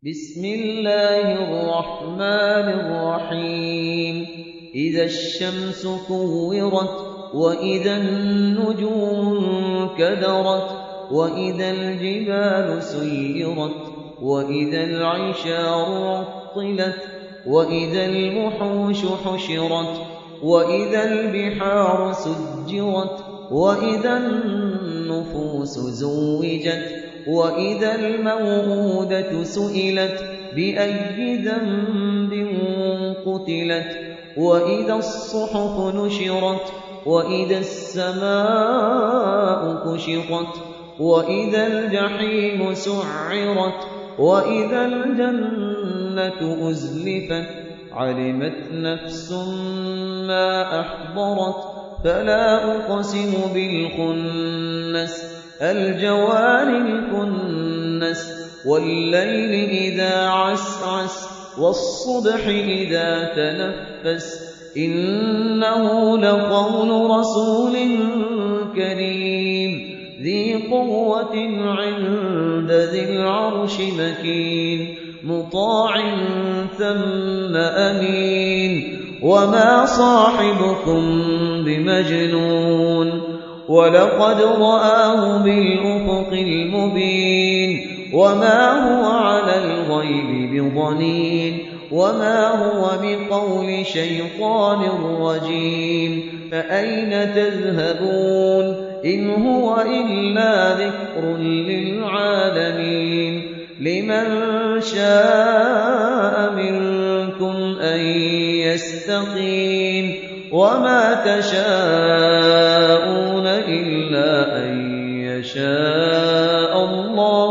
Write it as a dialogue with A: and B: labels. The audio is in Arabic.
A: بسم الله الرحمن الرحيم إذا الشمس كورت وإذا النجوم انكدرت وإذا الجبال سيرت وإذا العشار عطلت وإذا الوحوش حشرت وإذا البحار سجرت وإذا النفوس زوجت وإذا الموءودة سئلت بأي ذنب قتلت وإذا الصحف نشرت وإذا السماء كشطت وإذا الجحيم سعرت وإذا الجنة أزلفت علمت نفس ما أحضرت فلا أقسم بالخنس الجوار الكنس والليل إذا عسعس والصبح إذا تنفس إنه لقول رسول كريم ذي قوة عند ذي العرش مكين مطاع ثم أمين وما صاحبكم بمجنون ولقد رآه بالأفق المبين وما هو على الغيب بضنين وما هو بقول شيطان رجيم فأين تذهبون إن هو إلا ذكر للعالمين لمن شاء منكم أن يستقيم وما تشاءون إلا أن يشاء الله